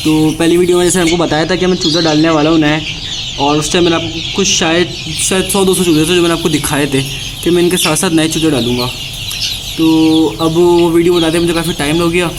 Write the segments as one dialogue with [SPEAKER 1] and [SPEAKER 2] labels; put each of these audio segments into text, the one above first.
[SPEAKER 1] तो पहली वीडियो में जैसे आपको बताया था कि मैं चूज़ा डालने वाला हूँ नया, और उस टाइम मैंने आपको कुछ शायद 100-200 चूज़े थे जो मैंने आपको दिखाए थे कि मैं इनके साथ साथ नए चूज़े डालूँगा। तो अब वो वीडियो बनाते मुझे काफ़ी टाइम हो गया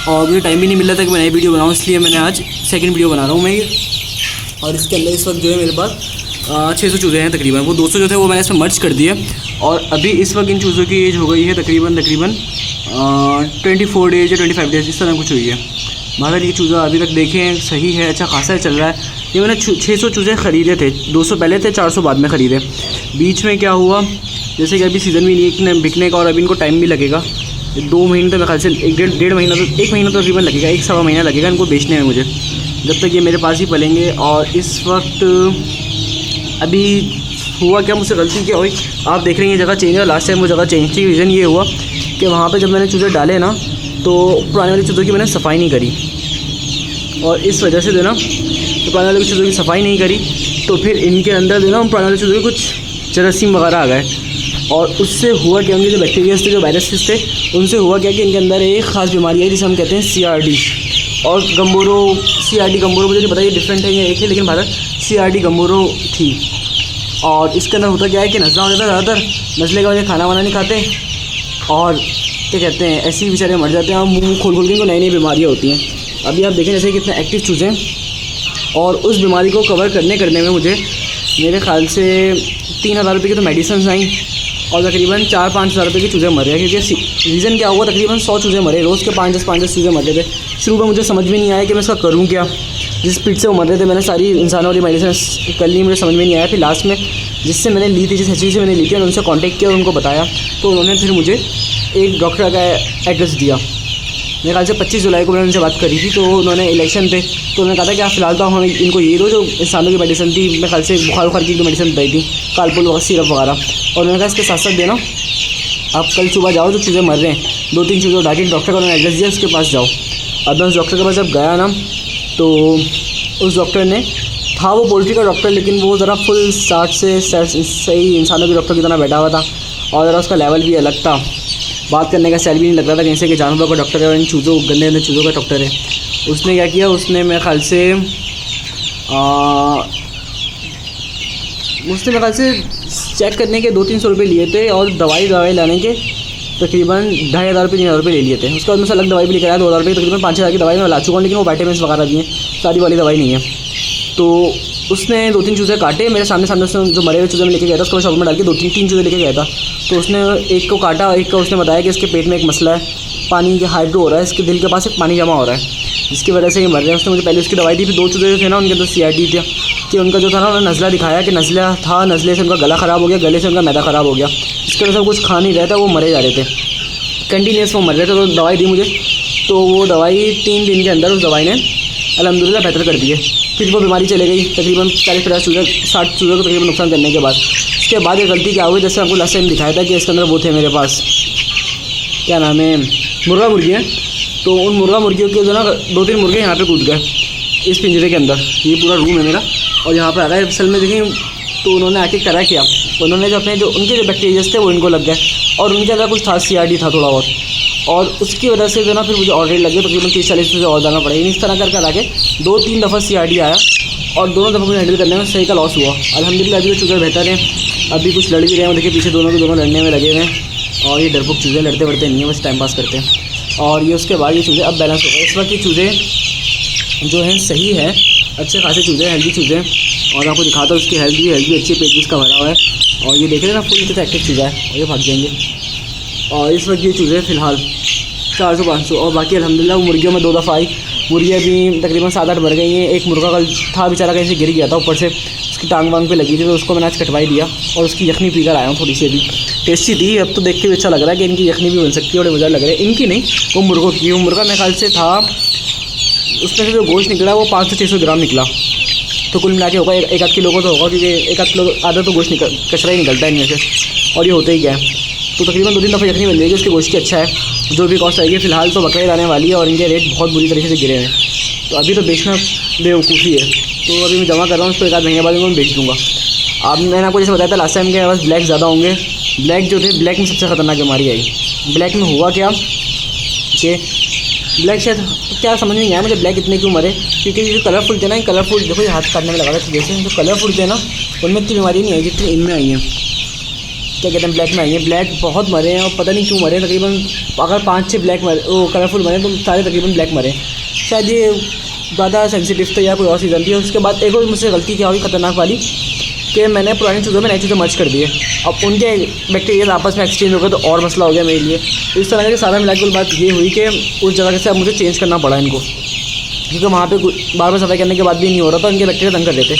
[SPEAKER 1] और मुझे टाइम भी नहीं मिल रहा था कि मैं नई वीडियो बनाऊँ, इसलिए मैंने आज सेकंड वीडियो बना रहा हूँ मैं ये। और इसके अंदर इस वक्त जो है मेरे पास 600 चूज़े हैं तकरीबन। वो 200 जो थे वो मैंने इसमें मर्ज कर दिए और अभी इस वक्त इन चूज़ों की एज हो गई है तकरीबन 24 डेज़ या 25 डेज़ इस तरह कुछ हुई है। मगर ये चूज़ा अभी तक देखें सही है, अच्छा खासा चल रहा है। ये मैंने 600 चूज़े ख़रीदे थे, 200 पहले थे, 400 बाद में ख़रीदे। बीच में क्या हुआ, जैसे कि अभी सीज़न भी नहीं बिकने का और अभी इनको टाइम भी लगेगा 2 महीने, तो मेरे ख्याल से डेढ़ महीना तो 1 महीना तो तकरीबन लगेगा, 1-1.25 महीना लगेगा इनको बेचने में मुझे, जब तक ये मेरे पास ही पलेंगे। और इस वक्त अभी हुआ क्या, मुझसे गलती क्या हुई, आप देख रहे हैं ये जगह चेंज है। लास्ट टाइम वो जगह चेंज थी, रीज़न ये हुआ कि वहाँ पे जब मैंने चूज़े डाले ना तो पुराने वाले चूज़ों की मैंने सफाई नहीं करी, और इस वजह से जो ना तो पुराने वाले चूज़ों की सफाई नहीं करी, तो फिर इनके अंदर जो ना पुराने वाले चूज़ों के कुछ जरासीम वगैरह आ गए। और उससे हुआ क्या, उनके जो बैक्टीरियाज थे, जो वायरसेस थे, उनसे हुआ क्या कि इनके अंदर एक ख़ास बीमारी है जिसे हम कहते हैं CRD और गम्बोरो। CRD गम्बोरो मुझे नहीं पता ये डिफरेंट है या एक है, लेकिन भारत CRD गम्बोरो थी। और इसके अंदर होता क्या है कि नज़ला हो जाता है ज़्यादातर, नज़ले का वजह खाना वाना नहीं खाते और क्या कहते हैं ऐसे ही बेचारे मर जाते हैं और मुँह खोल खोल के इनको नई नई बीमारियाँ होती हैं। अभी आप देखें जैसे कितने एक्टिव चूज़े हैं, और उस बीमारी को कवर करने में मुझे मेरे ख़्याल से 3,000 रुपये की तो मेडिसिन आई और तकरीबन 4-5 हज़ार रुपये के चूज़े मर रहे हैं। क्योंकि रीज़न क्या हुआ, तकरीबन 100 चूज़े मरे, रोज़ के 5-10 चूज़े मर रहे थे। शुरू में मुझे समझ में नहीं आया कि मैं इसका करूँ क्या, जिस स्पीड से वो मर रहे थे मैंने सारी इंसानों वाली मेडिसिन कर ली, मुझे समझ में नहीं आया। फिर लास्ट में जिससे मैंने ली थी, जिस एचडी से मैंने ली थी, मैंने उनसे कॉन्टेक्ट किया और उनको बताया, तो उन्होंने फिर मुझे एक डॉक्टर का एड्रेस दिया। मेरे ख्याल से 25 जुलाई को मैंने उनसे बात करी थी, तो उन्होंने इलेक्शन थे तो उन्होंने कहा था कि आप फिलहाल तो हम इनको ये दो जो इंसानों की मेडिसिन थी, मेरे ख्याल से बुखार की जो मेडिसिन बताई थी, कालपुल वगैरह, सिरप वगैरह, और उन्होंने कहा इसके साथ साथ देना आप कल सुबह जाओ, जो चूज़े मर रहे हैं 2-3 चूज़े उठा के डॉक्टर का उन्होंने एड्रेस दिया, उसके पास जाओ। अब मैं उस डॉक्टर के पास जब गया ना, तो उस डॉक्टर ने था वो पोल्ट्री का डॉक्टर, लेकिन वो ज़रा फुल 60 से सही इंसानों के डॉक्टर की तरह बैठा हुआ था और ज़रा उसका लेवल भी अलग था, बात करने का स्टाइल भी नहीं लग रहा था कहीं से कि जानवरों का डॉक्टर है और इन चूज़ों गंदे चूज़ों का डॉक्टर है। उसने क्या किया, उसने मेरे ख्याल से चेक करने के 200-300 रुपये लिए थे और दवाई लाने के तकरीबन 2,500-3,000 रुपये ले लिए थे। उसके बाद मुझसे अलग दवाई भी लेकर आया 2,000 रुपये, तकरीबन 5,000 की दवाई मैं ला चुका हूँ, लेकिन वो वाइटामिन्स वगैरह भी हैं, सारी वाली दवाई नहीं है। तो उसने 2-3 चूज़े काटे मेरे सामने उसने जो मरे हुए चूज़े में लेके गया था, उसको शॉप में डाल के 2-3 चूज़े लेके गया था। तो उसने एक को काटा, एक का उसने बताया कि इसके पेट में एक मसला है, पानी के हाइड्रो हो रहा है, इसके दिल के पास एक पानी जमा हो रहा है, जिसकी वजह से ये मर रहे हैं। उसने मुझे पहले उसकी दवाई दी, फिर 2 चूज़े जो थे ना उनके अंदर CRD था कि उनका जो था ना, उन्होंने नज़ला दिखाया कि नज़ला था, नज़ले से उनका गला ख़राब हो गया, गले से उनका मैदा ख़राब हो गया, इसके वजह से कुछ खा नहीं रहे थे, वो मरे जा रहे थे, कंटिन्यूस वो मर रहे थे। तो दवाई दी मुझे, तो वो दवाई 3 दिन के अंदर उस दवाई ने अल्हम्दुलिल्लाह बेहतर कर दी है। फिर वो बीमारी चले गई, तकरीबन 40-50 चूज़े 60 चूज़ों को तकरीबन नुकसान करने के बाद। उसके बाद ये गलती क्या हुई, जैसे आपको लास्ट टाइम दिखाया था कि इसके अंदर वो थे मेरे पास, क्या नाम है, मुर्गा मुर्गी हैं। तो उन मुर्गा मुर्गियों के जो ना 2-3 मुर्गे यहाँ पे कूद गए इस पिंजरे के अंदर, ये पूरा रूम है मेरा, और यहाँ पर आ गए असल में देखें। तो उन्होंने आके करा क्या, उन्होंने जो अपने जो उनके जो बैक्टीरियाज थे वो इनको लग गए, और उनके अंदर कुछ था, CRD था थोड़ा बहुत, और उसकी वजह से जो ना फिर मुझे और रेट लग गई, तकरीबन 30-40 रुपये और जाना पड़ेगा। इस तरह कर आके 2-3 दफ़ा CRD आया और दोनों दफ़ा मुझे हैंडल करने में सही का लॉस हुआ। अल्हम्दुलिल्लाह अभी तो चूज़े बेहतर हैं, अभी कुछ लड़ भी रहे हैं, देखिए पीछे दोनों के दोनों लड़ने में लगे हुए हैं, और ये डरपोक चूज़े लड़ते वड़ते नहीं है, बस टाइम पास करते हैं। और ये उसके बाद ये चूज़े अब बैलेंस हो गए। इस वक्त ये चूज़े जो हैं सही है, अच्छे खासे चूज़े, हेल्दी चूज़े, और आपको दिखाता हूँ उसकी हेल्थ भी अच्छी, पेट भी इसका भरा हुआ है, और ये देख रहे हैं ना फुल कितना एक्टिव चूज़ा है, और ये भाग जाएंगे। और इस वक्त ये चूज़े फ़िलहाल 400-500, और बाकी अल्हम्दुलिल्लाह मुर्गियों में 2 दफ़ा आई, मुर्गियाँ भी तकरीबन 7-8 मर गई हैं। एक मुर्गा कल था बेचारा, कहीं से गिर गया था ऊपर से, उसकी टांग वांग पे लगी थी, तो उसको मैंने आज कटवाई दिया और उसकी यखनी पीकर आया हूँ, थोड़ी सी अभी टेस्टी थी। अब तो देख के भी अच्छा लग रहा है कि इनकी यखनी भी बन सकती है, बड़े मज़ा लग रहा है। इनकी नहीं, वो मुर्गों की, वो मुर्गा मेरे ख्याल से था, उसमें से जो गोश्त निकला वो 500-600 ग्राम निकला, तो कुल मिला के होगा 1-8 किलो को तो होगा, क्योंकि 1-8 किलो आधा तो गोश्त कचरा ही निकलता है इनमें से, और ये होता ही क्या है। तो तकरीबन 2-3 दफ़ा यखनी बन जाएगी उसकी गोश्त की। अच्छा है, जो भी कॉस्ट आएगी। फ़िलहाल तो बकरीद आने वाली है और इनके रेट बहुत बुरी तरीके से गिरे हैं, तो अभी तो बेचना बेवकूफ़ी है, तो अभी मैं जमा कर रहा हूँ, उसको 1-8 महीने बाद मैं बेच दूँगा। अब मैंने आपको जैसे बताया था लास्ट टाइम के पास ब्लैक ज़्यादा होंगे, ब्लैक जो थे, ब्लैक में सबसे ख़तरनाक बीमारी आई। ब्लैक में हुआ क्या कि ब्लैक शायद क्या समझ में नहीं आया मुझे, ब्लैक इतने क्यों मरे, क्योंकि जो कलरफुल थे ना, कलरफुल देखो ये हाथ काटने में लगा था, जैसे जो कलरफुल थे ना उनमें इतनी बीमारी नहीं आई जितनी इनमें आई है, क्या कहते हैं ब्लैक में आई है। ब्लैक बहुत मरे हैं और पता नहीं क्यों मरे, तकरीबन अगर 5-6 ब्लैक मरे, वो कलरफुल मरे तो सारे तकरीबन ब्लैक मरे। शायद ये ज़्यादा सेंसिटिव था या कोई और सीज़न थी। उसके बाद एक और मुझसे गलती क्या हुई खतरनाक वाली, कि मैंने पुरानी चूज़ों में नई चूज़ें मर्ज कर दिए, अब उनके बैक्टीरिया आपस में एक्सचेंज हो गए तो और मसला हो गया मेरे लिए। इस तरह के सारा मिला के बात ये हुई कि उस जगह से अब मुझे चेंज करना पड़ा इनको, क्योंकि वहाँ पे बार बार सफाई करने के बाद भी नहीं हो रहा था, उनके बैक्टीरिया तंग कर देते।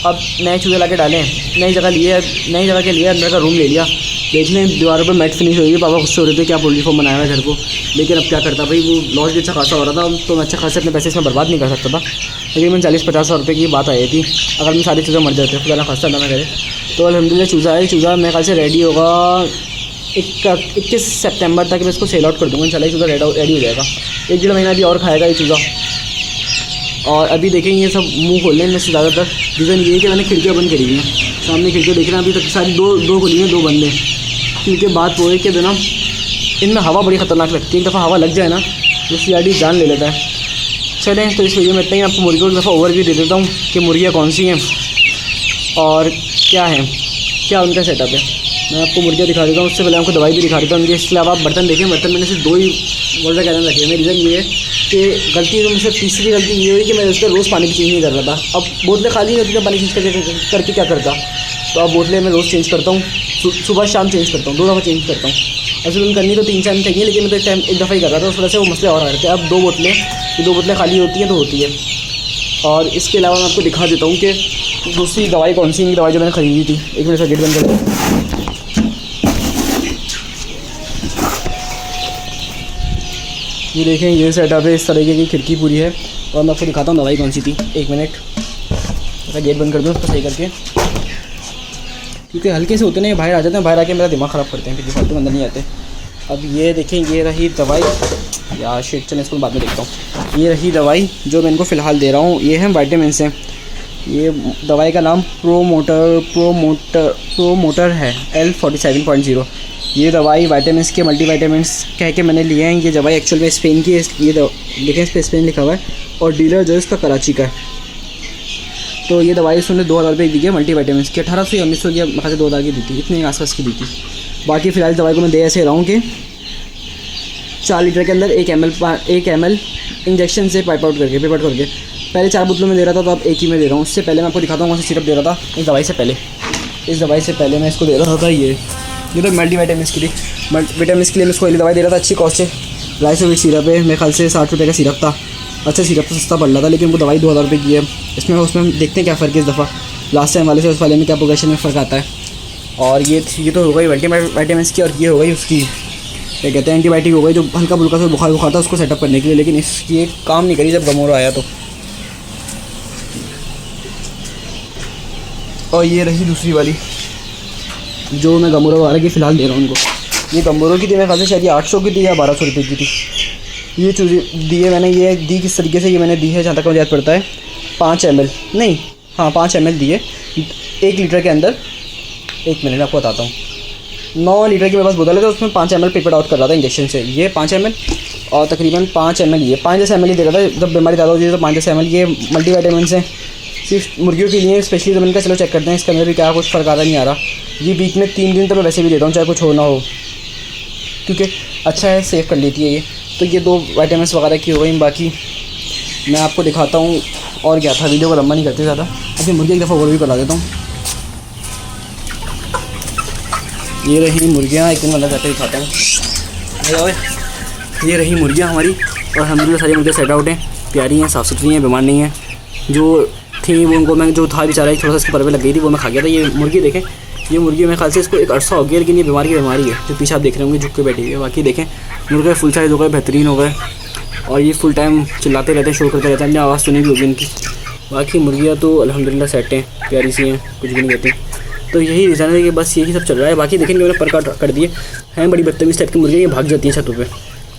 [SPEAKER 1] अब नए चूज़े ला के डालें, नई जगह लिए, नई जगह के लिए अंदर का रूम ले लिया, देख लें दीवारों पर मैट फिनिश हो गई। पापा गुस्से हो रहे थे क्या पोल्ट्री फॉर्म बनाया हुआ है घर को, लेकिन अब क्या करता भाई, वो लॉस भी अच्छा खासा हो रहा था, तो मैं अच्छा खासा अपने पैसे इसमें बर्बाद नहीं कर सकता था। तकरीबन 40-50 रुपये की बात आई थी, अगर मैं सारी चीज़ें मर जाते खुदा ना खासा ना करे। तो अल्हम्दुलिल्लाह चूज़ा है, चूज़ा मेरे ख्याल से रेडी होगा 21 सितंबर तक मैं इसको सेल आउट कर दूँगा इंशाल्लाह। चूज़ा रेडी हो जाएगा, 1-1.5 महीना भी और खाएगा ये चूज़ा। और अभी देखेंगे ये सब मुँह खोलने में से ज़्यादातर रीज़न ये है कि मैंने खिड़कियाँ बंद करी हुई हैं, सामने खिड़कियाँ देख रहे हैं अभी तक सारी दो खुली हैं, 2 बंद हैं, क्योंकि बात वो है कि ना इनमें हवा बड़ी ख़तरनाक लगती है, एक दफ़ा हवा लग जाए ना तो सीआरडी जान ले लेता है। चलें तो इस वीडियो में इतना ही, आपको मुर्गियों की दफ़ा ओवरव्यू दे देता हूँ कि मुर्गियाँ कौन सी हैं और क्या है, क्या उनका सेटअप है। मैं आपको मुर्गियाँ दिखा देता हूँ, उससे पहले आपको दवाई भी दिखा देता हूँ उनके। इसके अलावा आप बर्तन देखें, बर्तन मैंने सिर्फ 2 ही वर्ल्ड कैलन रखे हैं। मेरी रीज़न ये है कि गलती तो मुझसे तीसरी गलती ये हुई कि मैं उसका रोज़ पानी की चेंज नहीं कर रहा था। अब बोतलें खाली होती हैं, पानी चेंज करके क्या करता, तो अब बोतलें मैं रोज़ चेंज करता हूँ, सुबह शाम चेंज करता हूँ, 2 दफ़ा चेंज करता हूँ। असल करनी तो 3 टाइम चाहिए, लेकिन मैं तो एक दफ़ा ही कर रहा था, उस वजह से वो मसले और आ रहे थे। अब 2 बोतलें खाली होती हैं तो होती है। और इसके अलावा मैं आपको दिखा देता हूँ कि दूसरी दवाई कौन सी, दवाई जो मैंने ख़रीदी थी। एक मिनट गेट बंद कर दूँ। ये देखें ये सेटअप है, इस तरीके की खिड़की पूरी है। और मैं आपको दिखाता हूँ दवाई कौन सी थी। 1 मिनट गेट बंद कर दूँ उसको सही करके, क्योंकि हल्के से होते नहीं बाहर आ जाते हैं, बाहर आके मेरा दिमाग ख़राब करते हैं, फिर फालतू अंदर नहीं आते। अब ये देखें ये रही दवाई, या शेट चलें इसको बाद में देखता हूँ। ये रही दवाई जो मैं इनको फ़िलहाल दे रहा हूँ, ये है विटामिन से। ये दवाई का नाम प्रोमोटर है, L47.0। ये दवाई विटामिन के मल्टीविटामिन कह के मैंने लिए हैं। ये दवाई एक्चुअल में स्पेन की है, ये देखें इस पर स्पेन लिखा हुआ है, और डीलर जो है इसका कराची का है। तो ये दवाई उसने 2000 रुपये की दी है मल्टीविटामिन की, 1800 या 1900 की खास 2000 की दी थी, इतने आसपास की दी थी। बाकी फ़िलहाल दवाई को मैं दे ऐसे रहा हूँ कि 4 लीटर के अंदर 1 ml इंजेक्शन से पेपर आउट करके पहले 4 बोतलों में दे रहा था, तो अब 1 ही में दे रहा हूँ। उससे पहले मैं आपको दिखाता हूँ कौन सी सिरप दे रहा था इस दवाई से पहले मैं इसको दे रहा था ये तो मल्टीविटामिन के लिए, विटामिन के लिए मैं इसको पहले दवाई दे रहा था। अच्छी कॉस्ट है, 250 सिरप है, मेरे ख्याल से 60 रुपये का सिरप था। अच्छा सिरप तो सस्ता पड़ रहा था, लेकिन वो दवाई 2000 रुपये की है। उसमें देखते हैं क्या फ़र्क है इस दफ़ा, लास्ट टाइम वाले से उस वाले में क्या प्रोग्रेशन में फ़र्क आता है। और ये तो हो गई विटामिन की, और ये हो गई उसकी क्या कहते हैं एंटीबायोटिक हो गई, जो हल्का फुल्का सा बुखार था उसको सेटअप करने के लिए, लेकिन इसकी काम नहीं करी जब गमोरा आया तो। और ये रही दूसरी वाली जो मैं गमोरा वाला की फ़िलहाल दे रहा हूँ उनको। ये गमोरों की थी मेरे ख्याल से शायद 800 की थी या 1200 रुपये की थी। ये चीज़ें दी है मैंने, ये दी किस तरीके से, ये मैंने दी है जहाँ तक मुझे याद पड़ता है 5 ml नहीं, हाँ 5 ml दी है 1 लीटर के अंदर। 1 मिनट आपको बताता हूँ, 9 लीटर की मेरे पास बोतल है, तो उसमें 5 ml पेपर आउट कर रहा था इंजेक्शन से। ये 5 ml और तकरीबन 5 ml ये 5-10 ml ही दे रहा था। जब बीमारी ज़्यादा होती है तो 5-10 ml ये मल्टीविटामिन से सिर्फ मुर्गियों के लिए स्पेशली। तो मैंने कहा चलो चेक करते हैं इसके अंदर भी क्या कुछ फ़र्क आ रहा नहीं आ रहा। ये वीक में 3 दिन तो मैं वैसे भी देता हूँ चाहे कुछ हो ना हो, क्योंकि अच्छा है, सेव कर लेती है ये। तो ये 2 विटामिन वगैरह की हो गई। बाकी मैं आपको दिखाता हूँ और क्या था, वीडियो को लंबा नहीं करते ज़्यादा। अभी मुर्गी एक दफ़ा और भी करा देता हूँ। ये रही मुर्गियाँ, एक दिन वाला जाते ही खाता हूँ। ये रही मुर्गियाँ हमारी, और अल्हम्दुलिल्लाह सारी मुर्गियाँ सेट आउट हैं, प्यारी हैं, साफ़ सुथरी हैं, बीमार नहीं हैं। जो थी वो उनको मैं जो था बेचारा थोड़ा सा इसकी परवे लग गई थी, वो मैं खा गया था। ये मुर्गी देखें, ये मुर्गी मेरे ख्याल से इसको एक अरसा हो गया, लेकिन ये बीमारी है जो पीछे आप देख रहे होंगे झुक के बैठी हुई है। बाकी देखें मुर्गे फुल साइज़ हो गए, बेहतरीन हो गए, और ये फुल टाइम चिल्लाते रहते हैं, शोर करते रहते हैं, अपनी आवाज़ सुनी भी होगी इनकी। बाकी मुर्गियाँ तो अल्हम्दुलिल्लाह सेट हैं, प्यारी सी हैं, कुछ भी नहीं कहती। तो यही रीज़न है कि बस यही सब चल रहा है। बाकी देखेंगे मैंने पर कर दिए हैं, बड़ी बदतमीज़ टाइप की मुर्गियाँ, ये भाग जाती हैं छतों पे,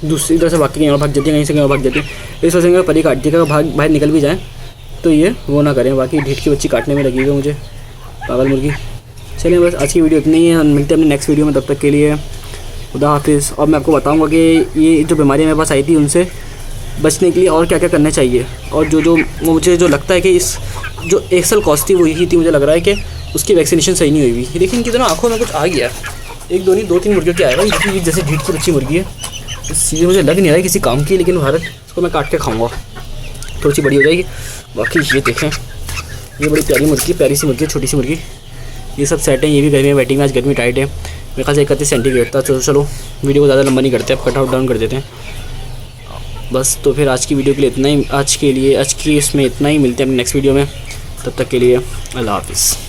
[SPEAKER 1] दूसरी तरह से भाग के यहाँ भाग जाती है, कहीं से कहीं भाग जाती है। इस वजह से परी काटती है, अगर बाहर निकल भी जाए तो ये वो ना करें। बाकी ढीठ की बच्ची काटने में लगी हुई मुझे, पागल मुर्गी। चलिए बस आज की वीडियो इतनी ही है, मिलते हैं अपने नेक्स्ट वीडियो में, तब तक के लिए खुदा हाफिज़। और मैं आपको बताऊंगा कि ये जो बीमारी मेरे पास आई थी उनसे बचने के लिए और क्या क्या करना चाहिए। और जो मुझे जो लगता है कि इस जो एक्सल कॉस्ट थी वो यही थी, मुझे लग रहा है कि उसकी वैक्सीनेशन सही नहीं हुई हुई। लेकिन इनकी दोनों आँखों में कुछ आ गया, एक दो नहीं 2-3 मुर्गियों की आएगा, ये जैसे ढीठ की बच्ची मुर्गी है, इसलिए मुझे लग नहीं रहा है किसी काम की। लेकिन भारत इसको मैं काट के खाऊँगा, थोड़ी सी बड़ी हो जाएगी। बाकी ये देखें, ये बड़ी प्यारी मुर्गी, प्यारी सी मुर्गी, छोटी सी मुर्गी, ये सब सेट है। ये भी गर्मी में बैटिंग में, आज गर्मी टाइट है, मेरे ख्याल से 31 सेंटीग्रेड था। चलो वीडियो को ज़्यादा लंबा नहीं करते, अब कट आउट डाउन कर देते हैं बस। तो फिर आज की वीडियो के लिए इतना ही, आज की इसमें इतना ही। मिलते हैं अपने नेक्स्ट वीडियो में, तब तक के लिए अल्लाह हाफिज़।